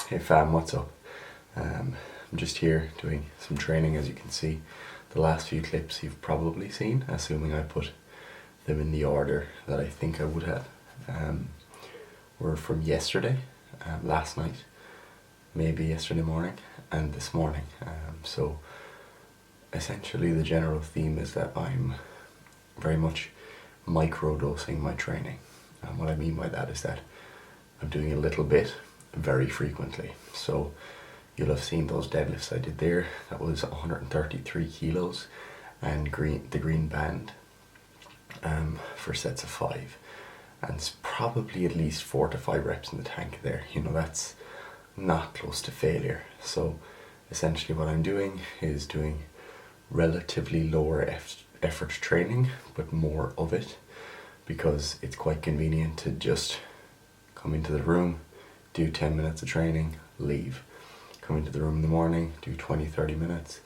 Hey fam, what's up? I'm just here doing some training. As you can see, the last few clips you've probably seen, assuming I put them in the order that I think I would have, were from yesterday, last night, maybe yesterday morning, and this morning. So essentially the general theme is that I'm very much micro-dosing my training. And what I mean by that is that I'm doing a little bit very frequently. So you'll have seen those deadlifts I did there. That was 133 kilos and the green band for sets of 5. And it's probably at least 4 to 5 reps in the tank there. You know, that's not close to failure. So essentially what I'm doing is doing relatively lower effort training, but more of it, because it's quite convenient to just come into the room, do 10 minutes of training, leave. Come into the room in the morning, do 20-30 minutes,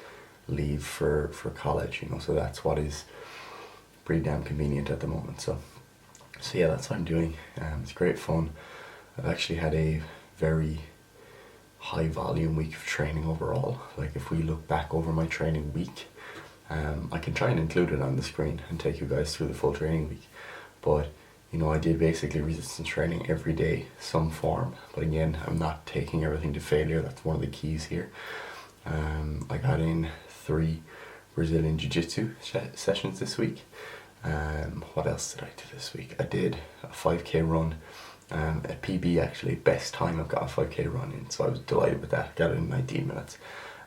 leave for college, you know. So that's what is pretty damn convenient at the moment. So yeah, that's what I'm doing. It's great fun. I've actually had a very high volume week of training overall. Like, if we look back over my training week, I can try and include it on the screen and take you guys through the full training week. But you know, I did basically resistance training every day, some form. But again, I'm not taking everything to failure. That's one of the keys here. I got in 3 Brazilian Jiu-Jitsu sessions this week. What else did I do this week? I did a 5k run, a PB actually, best time I've got a 5k run in. So I was delighted with that. Got it in 19 minutes.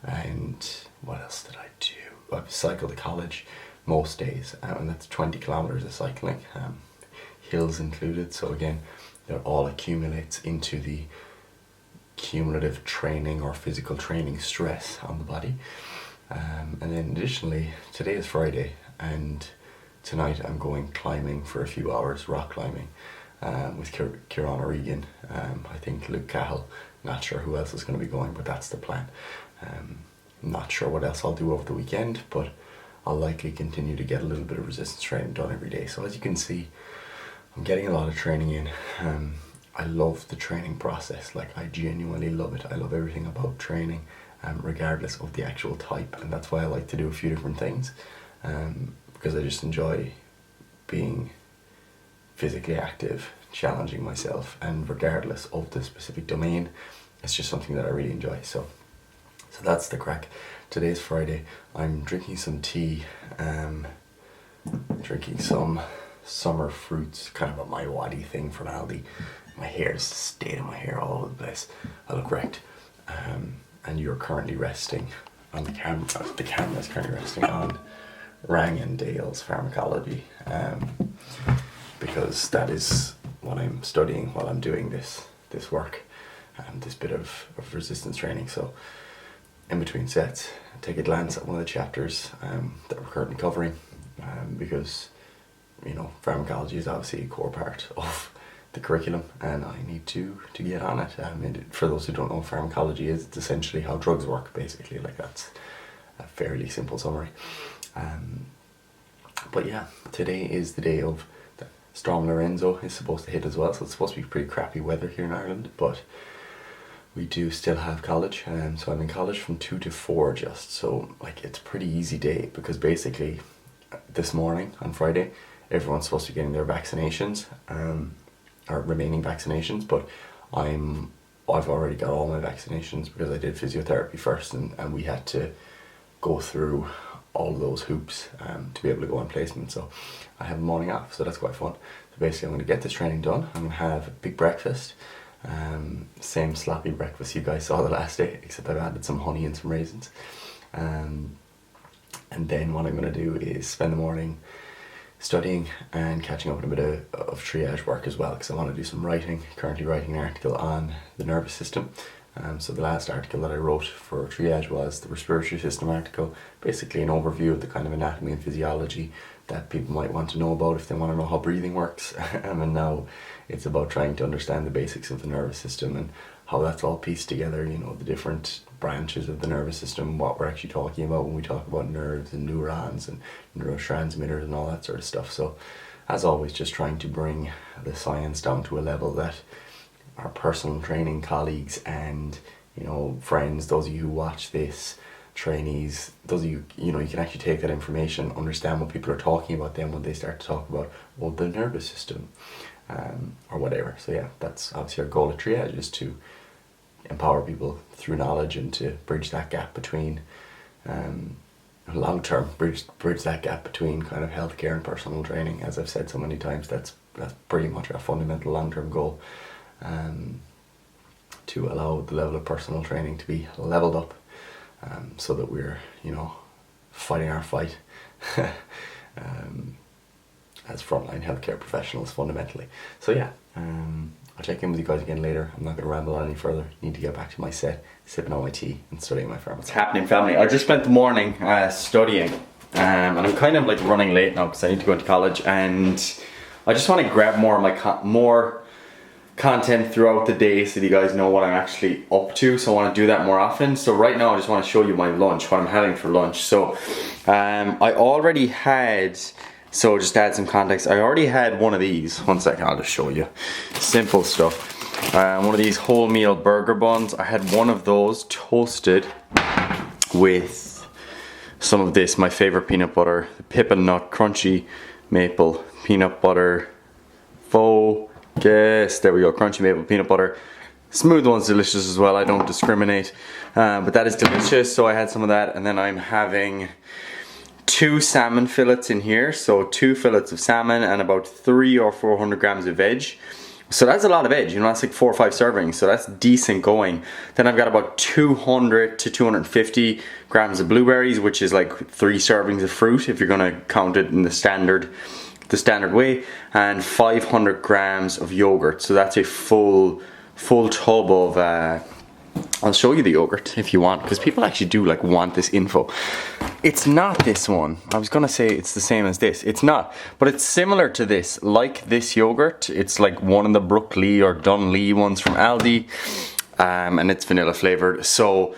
And what else did I do? I've cycled to college most days, and that's 20 kilometers of cycling. Hills included, so again, that all accumulates into the cumulative training or physical training stress on the body. And then additionally, today is Friday, and tonight I'm going climbing for a few hours, rock climbing, with Kieran O'Regan. I think Luke Cahill, not sure who else is going to be going, but that's the plan. Not sure what else I'll do over the weekend, but I'll likely continue to get a little bit of resistance training done every day. So as you can see, I'm getting a lot of training in. I love the training process. Like, I genuinely love it. I love everything about training, regardless of the actual type. And that's why I like to do a few different things, because I just enjoy being physically active, challenging myself, and regardless of the specific domain, it's just something that I really enjoy. So that's the crack. Today's Friday. I'm drinking some tea, drinking some summer fruits, kind of a my waddy thing from Aldi. My hair's stayed in my hair all over the place. I look wrecked. And you're currently resting on the camera. The camera's currently resting on Rang and Dale's Pharmacology, because that is what I'm studying while I'm doing this work, this bit of resistance training. So in between sets, take a glance at one of the chapters that we're currently covering, because you know, pharmacology is obviously a core part of the curriculum, and I need to get on it. For those who don't know what pharmacology is, it's essentially how drugs work, basically. Like, that's a fairly simple summary. But yeah, today is the day of the Storm Lorenzo is supposed to hit as well, so it's supposed to be pretty crappy weather here in Ireland, but we do still have college, so I'm in college from 2 to 4 just, so like, it's a pretty easy day, because basically this morning on Friday, everyone's supposed to be getting their vaccinations, or remaining vaccinations, but I've already got all my vaccinations because I did physiotherapy first, and we had to go through all those hoops to be able to go on placement. So I have a morning off, so that's quite fun. So basically, I'm going to get this training done. I'm going to have a big breakfast, same sloppy breakfast you guys saw the last day, except I've added some honey and some raisins. And then what I'm going to do is spend the morning studying and catching up on a bit of triage work as well, because I want to do some writing. Currently writing an article on the nervous system. So the last article that I wrote for Triage was the respiratory system article, basically an overview of the kind of anatomy and physiology that people might want to know about if they want to know how breathing works. And now it's about trying to understand the basics of the nervous system and how that's all pieced together, you know, the different branches of the nervous system, what we're actually talking about when we talk about nerves and neurons and neurotransmitters and all that sort of stuff. So as always, just trying to bring the science down to a level that our personal training colleagues and, you know, friends, those of you who watch this, trainees, those of you, you know, you can actually take that information, understand what people are talking about then when they start to talk about, well, the nervous system, or whatever. So yeah, that's obviously our goal at Triage, is to empower people through knowledge and to bridge that gap between, long term, bridge that gap between kind of healthcare and personal training. As I've said so many times, that's pretty much our fundamental long term goal, to allow the level of personal training to be leveled up, so that we're, you know, fighting our fight as frontline healthcare professionals fundamentally. So yeah, I'll check in with you guys again later. I'm not going to ramble on any further. Need to get back to my set, sipping on my tea and studying my pharmacy. What's happening, family? I just spent the morning studying, and I'm kind of like running late now because I need to go into college, and I just want to grab more of my more content throughout the day so that you guys know what I'm actually up to. So I want to do that more often. So right now I just want to show you my lunch, what I'm having for lunch. So I already had, so just to add some context, I already had one of these. One second, I'll just show you. Simple stuff. One of these wholemeal burger buns. I had one of those toasted with some of this, my favorite peanut butter, the Pippin Nut Crunchy Maple Peanut Butter Focus. There we go, crunchy maple peanut butter. Smooth one's delicious as well, I don't discriminate. But that is delicious, so I had some of that, and then I'm having 2 salmon fillets in here. So 2 fillets of salmon and about 300 or 400 grams of veg. So that's a lot of veg, you know, that's like 4 or 5 servings, so that's decent going. Then I've got about 200 to 250 grams of blueberries, which is like 3 servings of fruit if you're gonna count it in the standard way, and 500 grams of yogurt. So that's a full tub of, I'll show you the yogurt if you want, because people actually do like want this info. It's not this one. I was gonna say it's the same as this. It's not, but it's similar to this, like this yogurt. It's like one of the Brook-Lee or Dunlee ones from Aldi, and it's vanilla flavored. So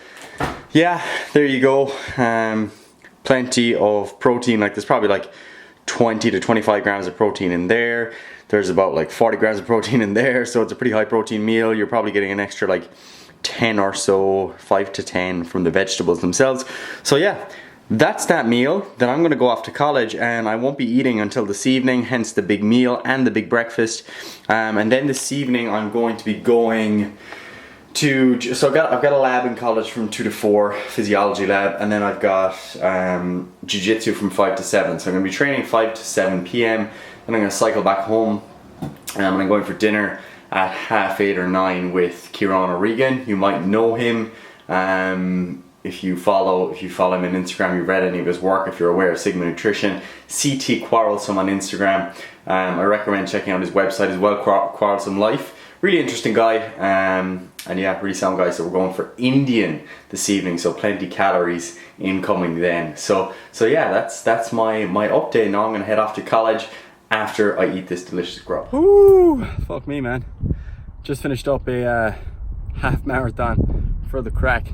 yeah, there you go. Plenty of protein. Like there's probably like 20 to 25 grams of protein in there. There's about like 40 grams of protein in there, so it's a pretty high protein meal. You're probably getting an extra like 10 or so, 5 to 10 from the vegetables themselves. So yeah, that's that meal. Then I'm gonna go off to college, and I won't be eating until this evening, hence the big meal and the big breakfast. And then this evening I'm going to be going to, so I've got a lab in college from 2 to 4, physiology lab, and then I've got jiu-jitsu from 5 to 7. So I'm gonna be training 5 to 7 p.m. and I'm gonna cycle back home, and I'm going for dinner at 8:30 or 9 with Kieran O'Regan. You might know him if you follow him on Instagram. You've read any of his work. If you're aware of Sigma Nutrition, CT Quarrelsome on Instagram. I recommend checking out his website as well, Quarrelsome Life. Really interesting guy, and yeah, really sound guy. So we're going for Indian this evening, so plenty calories incoming then. So yeah, that's my update. Now I'm gonna head off to college after I eat this delicious grub. Woo! Fuck me, man. Just finished up a half marathon for the crack.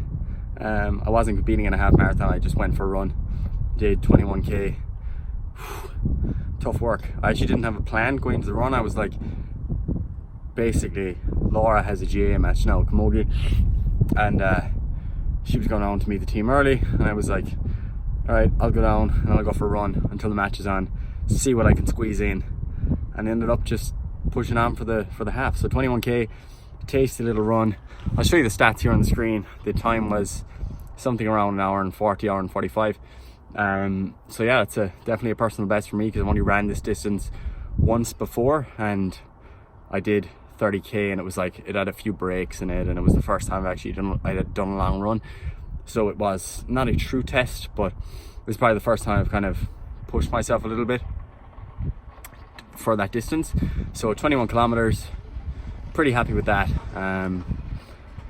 I wasn't competing in a half marathon, I just went for a run. Did 21k. Tough work. I actually didn't have a plan going into the run. I was like, basically, Laura has a GA match now, Camogie, and she was going on to meet the team early, and I was like, alright, I'll go down and I'll go for a run until the match is on, see what I can squeeze in, and ended up just pushing on for the half. So 21k, tasty little run. I'll show you the stats here on the screen. The time was something around 1 hour and 40, hour and 45. So yeah, it's definitely a personal best for me, because I've only ran this distance once before, and I did 30k, and it was like, it had a few breaks in it, and it was the first time I had done a long run. So it was not a true test, but it was probably the first time I've kind of pushed myself a little bit for that distance. So 21 kilometers, pretty happy with that.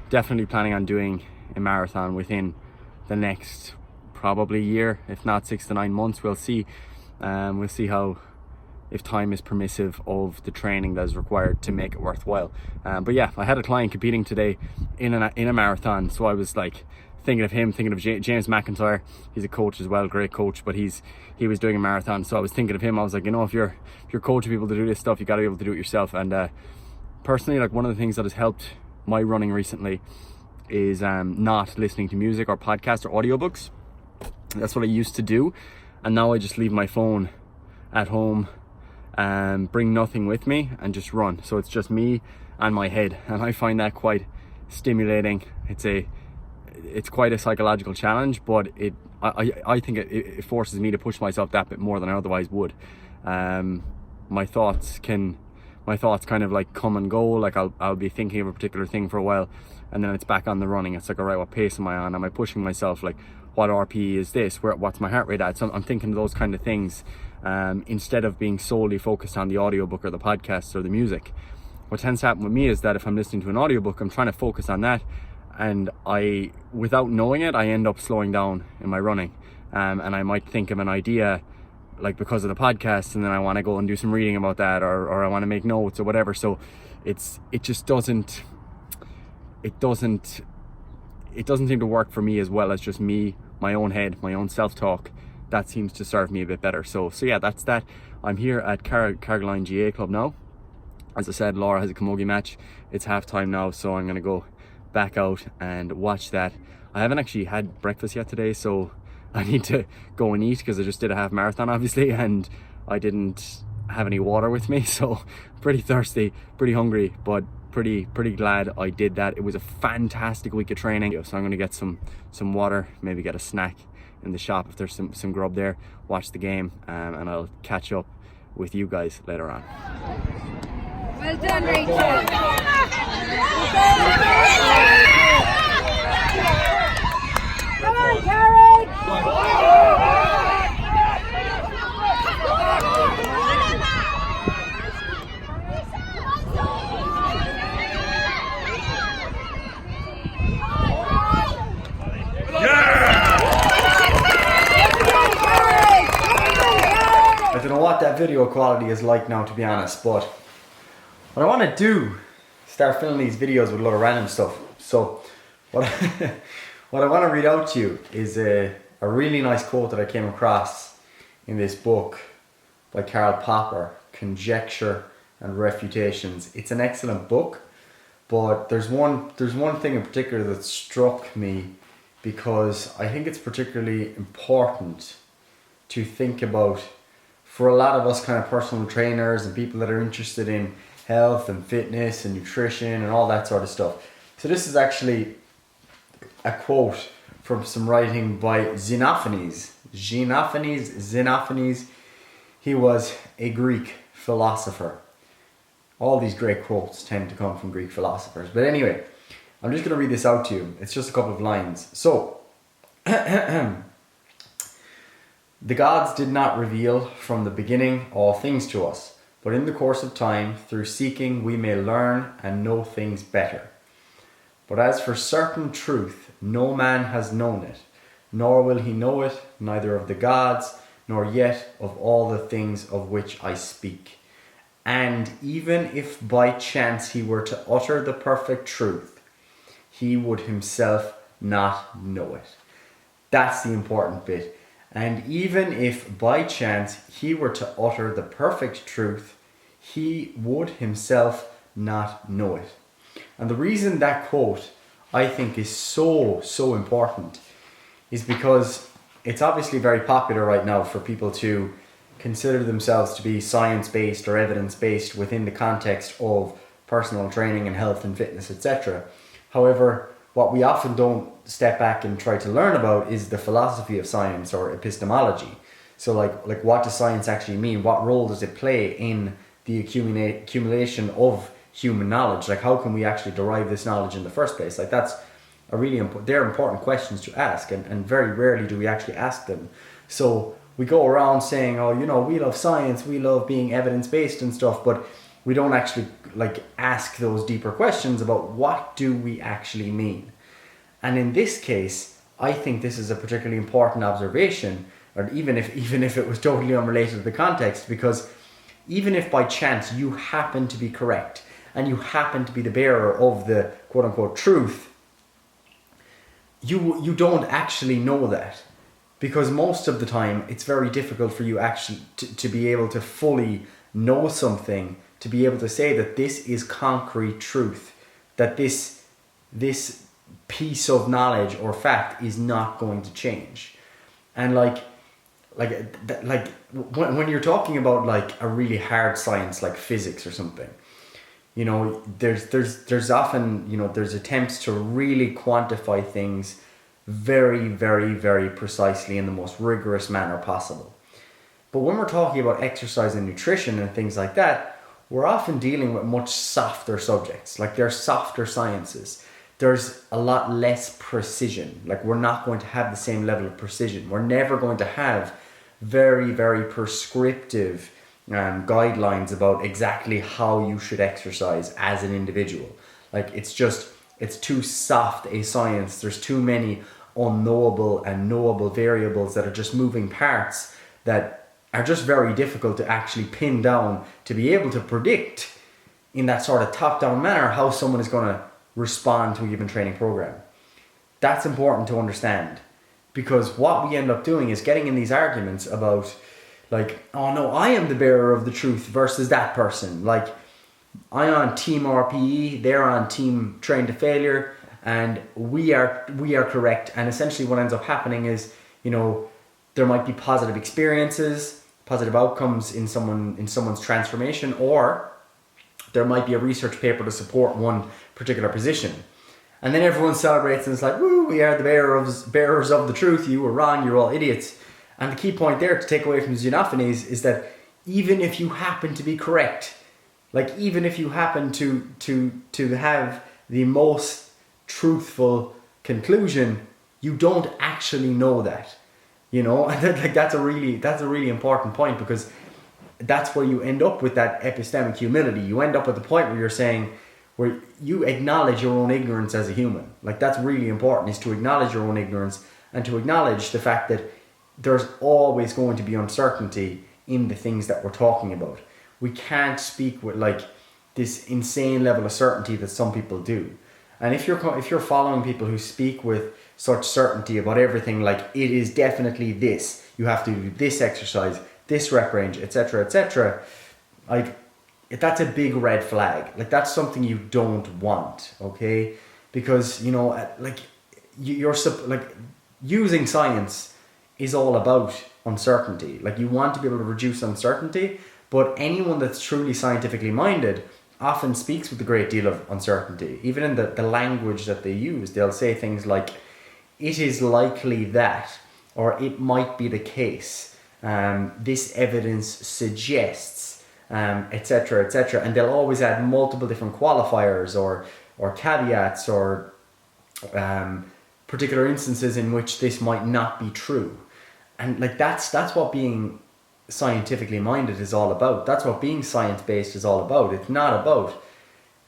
Definitely planning on doing a marathon within the next probably year, if not 6 to 9 months. We'll see. We'll see how, if time is permissive of the training that is required to make it worthwhile. But yeah, I had a client competing today in a marathon, so I was like thinking of him, thinking of James McIntyre. He's a coach as well, great coach, but he was doing a marathon, so I was thinking of him. I was like, you know, if you're coaching people to do this stuff, you got to be able to do it yourself. And personally, like one of the things that has helped my running recently is not listening to music or podcasts or audiobooks. That's what I used to do, and now I just leave my phone at home, bring nothing with me, and just run. So it's just me and my head, and I find that quite stimulating. It's quite a psychological challenge, but I think it forces me to push myself that bit more than I otherwise would. My thoughts kind of like come and go. Like I'll be thinking of a particular thing for a while, and then it's back on the running. It's like, all right, what pace am I on? Am I pushing myself? Like, what RP is this? What's my heart rate at? So I'm thinking of those kind of things, instead of being solely focused on the audiobook or the podcast or the music. What tends to happen with me is that if I'm listening to an audiobook, I'm trying to focus on that, and without knowing it, I end up slowing down in my running, and I might think of an idea like because of the podcast, and then I want to go and do some reading about that, or I want to make notes or whatever. So it doesn't seem to work for me as well as just me, my own head, my own self-talk. That seems to serve me a bit better. So yeah, that's that. I'm here at Carrigaline GA Club now. As I said, Laura has a camogie match. It's half time now, so I'm gonna go back out and watch that. I haven't actually had breakfast yet today, so I need to go and eat, because I just did a half marathon obviously, and I didn't have any water with me, so pretty thirsty, pretty hungry, but pretty glad I did that. It was a fantastic week of training, so I'm gonna get some water, maybe get a snack in the shop if there's some grub there, watch the game, and I'll catch up with you guys later on. Well done, Rachel. Come on, Carrick. I don't know what that video quality is like now, to be honest, but what I want to do is start filming these videos with a lot of random stuff. So what I want to read out to you is a really nice quote that I came across in this book by Karl Popper, Conjecture and Refutations. It's an excellent book, but there's one thing in particular that struck me, because I think it's particularly important to think about for a lot of us kind of personal trainers and people that are interested in health and fitness and nutrition and all that sort of stuff. So this is actually a quote from some writing by Xenophanes. He was a Greek philosopher. All these great quotes tend to come from Greek philosophers. But anyway, I'm just going to read this out to you. It's just a couple of lines. So, the gods did not reveal from the beginning all things to us, but in the course of time, through seeking, we may learn and know things better. But as for certain truth, no man has known it, nor will he know it, neither of the gods, nor yet of all the things of which I speak. And even if by chance he were to utter the perfect truth, he would himself not know it. That's the important bit. And even if by chance he were to utter the perfect truth, he would himself not know it. And the reason that quote I think is so important is because it's obviously very popular right now for people to consider themselves to be science-based or evidence-based within the context of personal training and health and fitness, etc. However, what we often don't step back and try to learn about is the philosophy of science, or epistemology. So like what does science actually mean? What role does it play in the accumulation of human knowledge? Like, how can we actually derive this knowledge in the first place? Like, that's a really they're important questions to ask, and very rarely do we actually ask them. So we go around saying, oh, you know, we love science, we love being evidence-based and stuff, but we don't actually like ask those deeper questions about what do we actually mean. And in this case, I think this is a particularly important observation, or even if it was totally unrelated to the context, because even if by chance you happen to be correct and you happen to be the bearer of the quote-unquote truth, you don't actually know that, because most of the time it's very difficult for you actually to be able to fully know something to be able to say that this is concrete truth, that this piece of knowledge or fact is not going to change. And when you're talking about like a really hard science like physics or something, you know, there's often, you know, there's attempts to really quantify things very, very, very precisely in the most rigorous manner possible. But when we're talking about exercise and nutrition and things like that, we're often dealing with much softer subjects. Like, they're softer sciences. There's a lot less precision. Like, we're not going to have the same level of precision. We're never going to have very, very prescriptive guidelines about exactly how you should exercise as an individual. Like, it's too soft a science. There's too many unknowable and knowable variables that are just moving parts that are just very difficult to actually pin down to be able to predict in that sort of top-down manner how someone is going to respond to a given training program. That's important to understand, because what we end up doing is getting in these arguments about, like, oh no, I am the bearer of the truth versus that person. Like, I'm on team RPE, they're on team train to failure, and we are correct. And essentially what ends up happening is, you know, there might be positive experiences, positive outcomes in someone's transformation, or there might be a research paper to support one particular position. And then everyone celebrates and it's like, woo, we are the bearers of the truth, you were wrong, you're all idiots. And the key point there to take away from Xenophanes is that even if you happen to be correct, like even if you happen to have the most truthful conclusion, you don't actually know that. You know, and like that's a really important point, because that's where you end up with that epistemic humility. You end up at the point where you're saying, where you acknowledge your own ignorance as a human. Like, that's really important, is to acknowledge your own ignorance and to acknowledge the fact that there's always going to be uncertainty in the things that we're talking about. We can't speak with like this insane level of certainty that some people do. And if you're following people who speak with such certainty about everything, like it is definitely this, you have to do this exercise, this rep range, etc., like that's a big red flag. Like, that's something you don't want, okay? Because, you know, like you're like, using science is all about uncertainty. Like, you want to be able to reduce uncertainty, but anyone that's truly scientifically minded often speaks with a great deal of uncertainty. Even in the language that they use, they'll say things like, it is likely that, or it might be the case, this evidence suggests, etc., and they'll always add multiple different qualifiers or caveats or particular instances in which this might not be true. And like that's what being scientifically minded is all about. That's what being science-based is all about. It's not about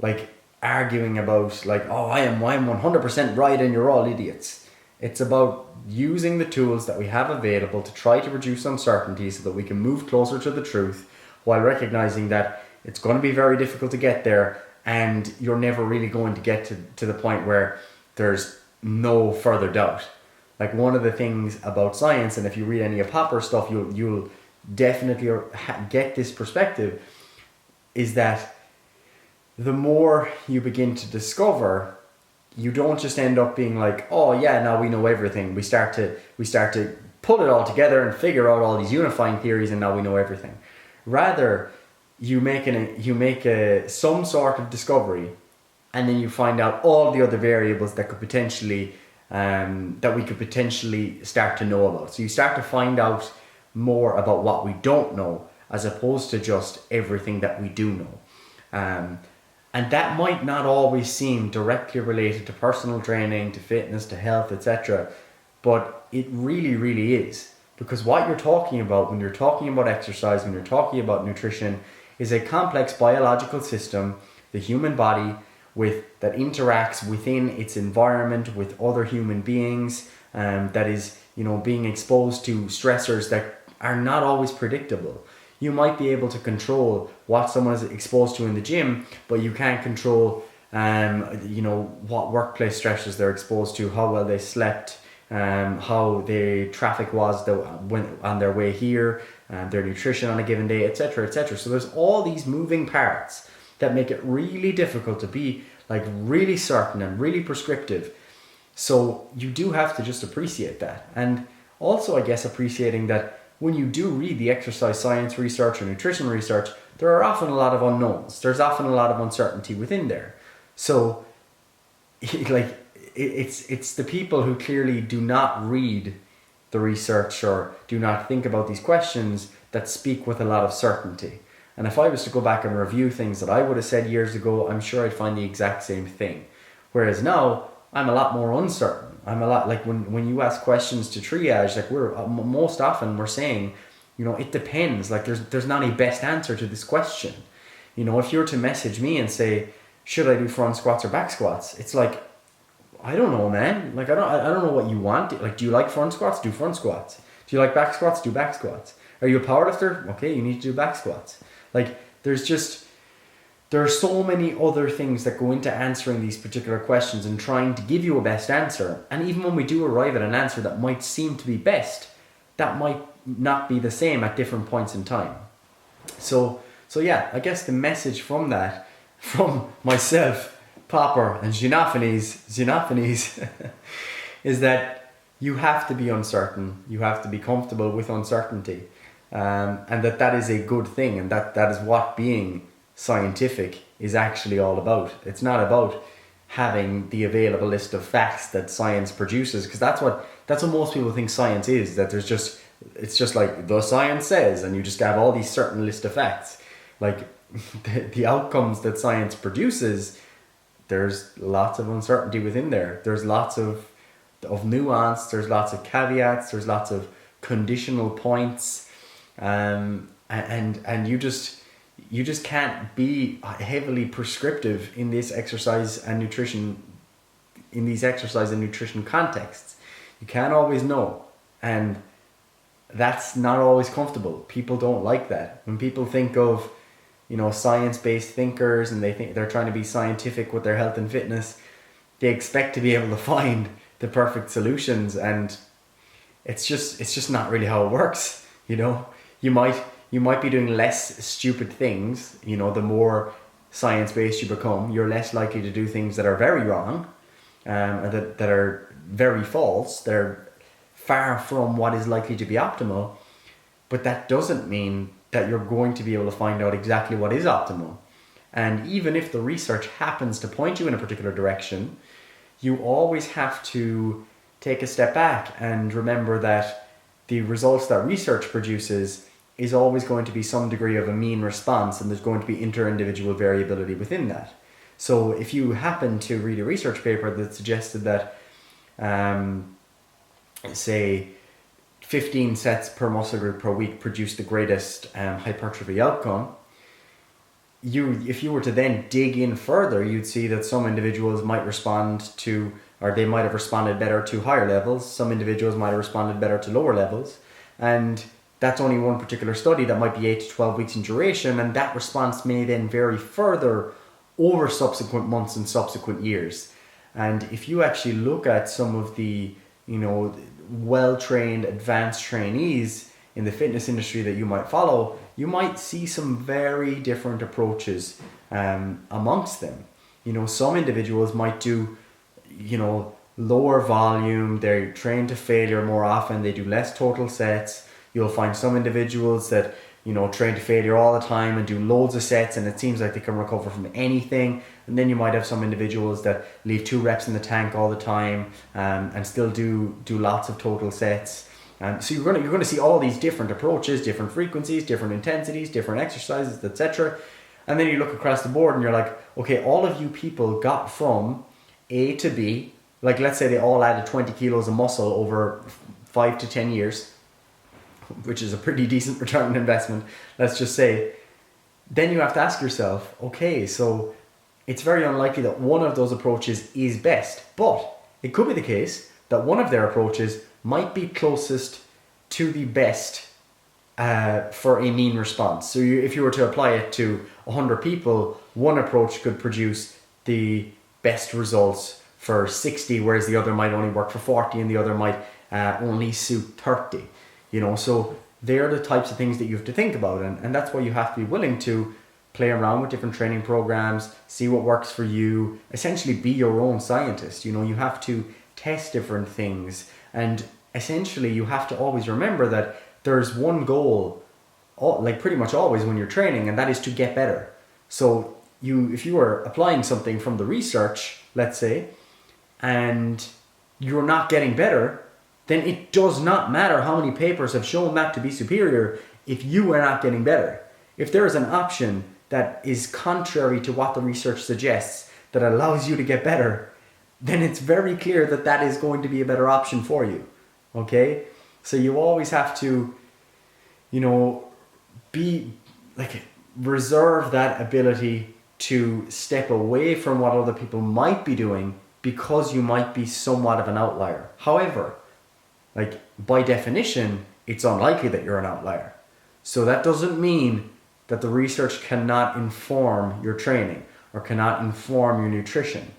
like arguing about like, oh, I'm 100% right and you're all idiots. It's about using the tools that we have available to try to reduce uncertainty so that we can move closer to the truth, while recognizing that it's going to be very difficult to get there, and you're never really going to get to the point where there's no further doubt. Like, one of the things about science, and if you read any of Popper's stuff, you'll definitely get this perspective, is that the more you begin to discover, you don't just end up being like, oh yeah, now we know everything. We start to pull it all together and figure out all these unifying theories, and now we know everything. Rather, you make some sort of discovery, and then you find out all the other variables that could potentially that we could potentially start to know about. So you start to find out more about what we don't know, as opposed to just everything that we do know. And that might not always seem directly related to personal training, to fitness, to health, etc. But it really, really is. Because what you're talking about when you're talking about exercise, when you're talking about nutrition, is a complex biological system, the human body, that interacts within its environment with other human beings, that is, you know, being exposed to stressors that are not always predictable. You might be able to control what someone is exposed to in the gym, but you can't control, you know, what workplace stressors they're exposed to, how well they slept, how the traffic was when on their way here, their nutrition on a given day, etc., etc. So there's all these moving parts that make it really difficult to be like really certain and really prescriptive. So you do have to just appreciate that. And also, I guess, appreciating that when you do read the exercise science research or nutrition research, there are often a lot of unknowns. There's often a lot of uncertainty within there. So like it's the people who clearly do not read the research or do not think about these questions that speak with a lot of certainty. And if I was to go back and review things that I would have said years ago, I'm sure I'd find the exact same thing. Whereas now, I'm a lot more uncertain. I'm a lot like when you ask questions to Triage, like we're most often we're saying, you know, it depends. Like there's not a best answer to this question. You know, if you were to message me and say, should I do front squats or back squats? It's like, I don't know, man. Like I don't know what you want. Like, do you like front squats? Do front squats. Do you like back squats? Do back squats. Are you a powerlifter? Okay, you need to do back squats. Like there are so many other things that go into answering these particular questions and trying to give you a best answer. And even when we do arrive at an answer that might seem to be best, that might not be the same at different points in time. So yeah, I guess the message from that, from myself, Popper, and Xenophanes, is that you have to be uncertain. You have to be comfortable with uncertainty. And that is a good thing. And that is what being scientific is actually all about. It's not about having the available list of facts that science produces, because that's what most people think science is, that it's just like the science says, and you just have all these certain list of facts. Like the outcomes that science produces, there's lots of uncertainty within there. There's lots of nuance, there's lots of caveats, there's lots of conditional points, and you just can't be heavily prescriptive in this exercise and nutrition contexts. You can't always know, and that's not always comfortable. People don't like that. When people think of, you know, science-based thinkers and they think they're trying to be scientific with their health and fitness, they expect to be able to find the perfect solutions, and it's just not really how it works. You know, you might be doing less stupid things. You know, the more science-based you become, you're less likely to do things that are very wrong, or that are very false. They're far from what is likely to be optimal, but that doesn't mean that you're going to be able to find out exactly what is optimal. And even if the research happens to point you in a particular direction, you always have to take a step back and remember that the results that research produces is always going to be some degree of a mean response, and there's going to be inter-individual variability within that. So if you happen to read a research paper that suggested that, say, 15 sets per muscle group per week produce the greatest hypertrophy outcome, if you were to then dig in further, you'd see that some individuals might respond to, or they might have responded better to higher levels. Some individuals might have responded better to lower levels. And that's only one particular study that might be 8 to 12 weeks in duration, and that response may then vary further over subsequent months and subsequent years. And if you actually look at some of the, you know, well-trained, advanced trainees in the fitness industry that you might follow, you might see some very different approaches amongst them. You know, some individuals might do, you know, lower volume, they train to failure more often, they do less total sets. You'll find some individuals that, you know, train to failure all the time and do loads of sets, and it seems like they can recover from anything. And then you might have some individuals that leave 2 reps in the tank all the time and still do lots of total sets. So you're going to see all these different approaches, different frequencies, different intensities, different exercises, etc. And then you look across the board and you're like, okay, all of you people got from A to B. Like, let's say they all added 20 kilos of muscle over 5 to 10 years, which is a pretty decent return on investment, let's just say. Then you have to ask yourself, okay, so it's very unlikely that one of those approaches is best, but it could be the case that one of their approaches might be closest to the best for a mean response. So if you were to apply it to 100 people, one approach could produce the best results for 60, whereas the other might only work for 40, and the other might only suit 30. You know, so they're the types of things that you have to think about, and that's why you have to be willing to play around with different training programs, see what works for you, essentially be your own scientist. You know, you have to test different things, and essentially you have to always remember that there's one goal, like pretty much always when you're training, and that is to get better. So if you are applying something from the research, let's say, and you're not getting better, then it does not matter how many papers have shown that to be superior if you are not getting better. If there is an option that is contrary to what the research suggests that allows you to get better, then it's very clear that that is going to be a better option for you. Okay? So you always have to, you know, reserve that ability to step away from what other people might be doing because you might be somewhat of an outlier. However, like by definition, it's unlikely that you're an outlier. So that doesn't mean that the research cannot inform your training or cannot inform your nutrition.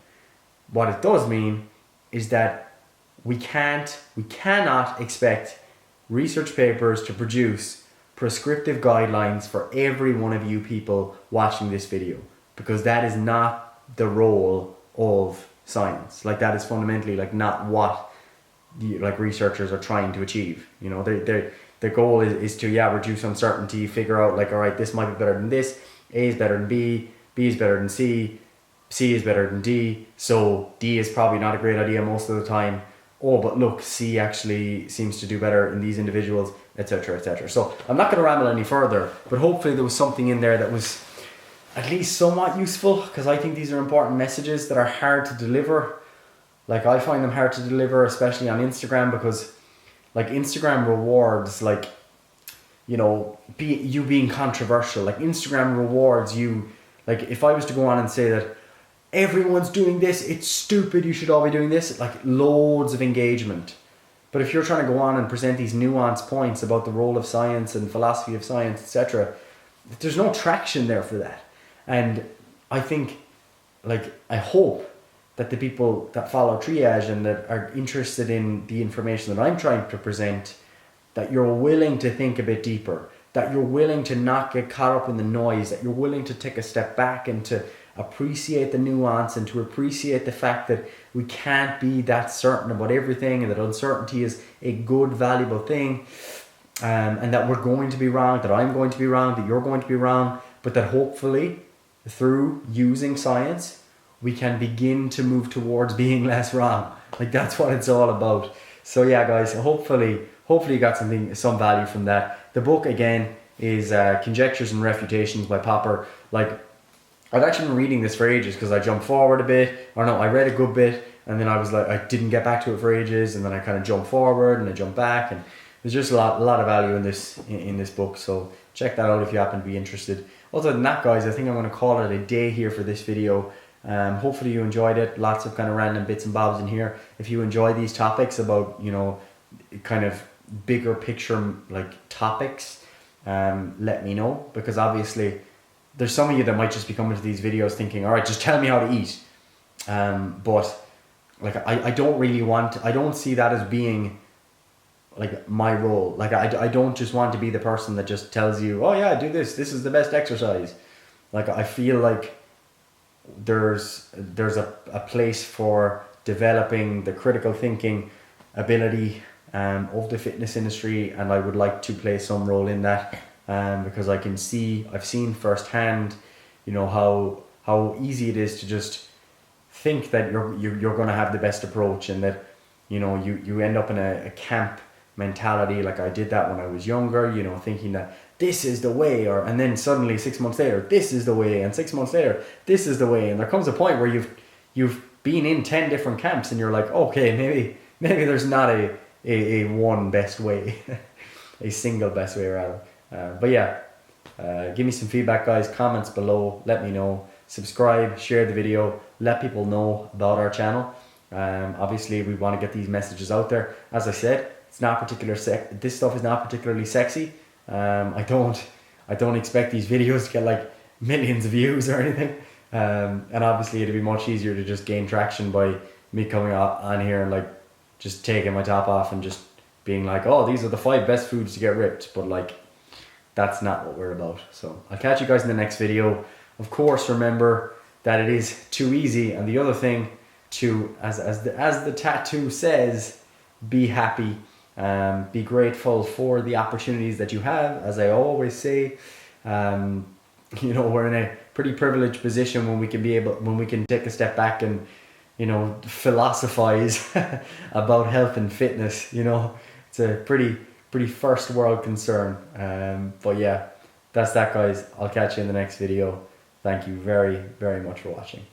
What it does mean is that we cannot expect research papers to produce prescriptive guidelines for every one of you people watching this video, because that is not the role of science. Like that is fundamentally like not what researchers are trying to achieve. You know, their goal is to reduce uncertainty, figure out like, all right, this might be better than this, A is better than B is better than C is better than D, so D is probably not a great idea most of the time. Oh, but look, C actually seems to do better in these individuals, etc., etc. So I'm not going to ramble any further, but hopefully there was something in there that was at least somewhat useful, because I think these are important messages that are hard to deliver. Like I find them hard to deliver, especially on Instagram, because like Instagram rewards like, you know, you being controversial. Like Instagram rewards you, like if I was to go on and say that everyone's doing this, it's stupid, you should all be doing this, like loads of engagement. But if you're trying to go on and present these nuanced points about the role of science and philosophy of science, etc., there's no traction there for that. And I think, like, I hope that the people that follow Triage and that are interested in the information that I'm trying to present, that you're willing to think a bit deeper, that you're willing to not get caught up in the noise, that you're willing to take a step back and to appreciate the nuance and to appreciate the fact that we can't be that certain about everything, and that uncertainty is a good, valuable thing, and that we're going to be wrong, that I'm going to be wrong, that you're going to be wrong, but that hopefully through using science we can begin to move towards being less wrong. Like that's what it's all about. So yeah, guys, hopefully you got some value from that. The book again is Conjectures and Refutations by Popper. Like I'd actually been reading this for ages because I jumped forward a bit, or no, I read a good bit, and then I was like, I didn't get back to it for ages, and then I kind of jumped forward and I jumped back, and there's just a lot of value in this book. So check that out if you happen to be interested. Other than that, guys, I think I'm going to call it a day here for this video. Hopefully you enjoyed it. Lots of kind of random bits and bobs in here. If you enjoy these topics about, you know, kind of bigger picture like topics, let me know, because obviously there's some of you that might just be coming to these videos thinking, all right, just tell me how to eat. But like I don't see that as being like my role. Like I don't just want to be the person that just tells you, oh yeah, do this is the best exercise. Like I feel like there's a place for developing the critical thinking ability of the fitness industry, and I would like to play some role in that, because I've seen firsthand, you know, how easy it is to just think that you're going to have the best approach, and that, you know, you end up in a camp mentality. Like I did that when I was younger, you know, thinking that this is the way, and then suddenly 6 months later this is the way, and 6 months later this is the way, and there comes a point where you've been in 10 different camps and you're like, okay, maybe there's not a one best way, a single best way rather. But yeah, give me some feedback, guys. Comments below, let me know. Subscribe, share the video, let people know about our channel. Obviously we want to get these messages out there. As I said, it's not this stuff is not particularly sexy. I don't expect these videos to get like millions of views or anything. And obviously it'd be much easier to just gain traction by, me coming on here and like just taking my top off and just being like, oh, these are the 5 best foods to get ripped. But like, that's not what we're about. So I'll catch you guys in the next video. Of course, remember that it is too easy. And the other thing, to as the tattoo says, be happy. Be grateful for the opportunities that you have. As I always say, you know, we're in a pretty privileged position when we can take a step back and, you know, philosophize about health and fitness. You know, it's a pretty first world concern. But yeah, that's that, guys. I'll catch you in the next video. Thank you very, very much for watching.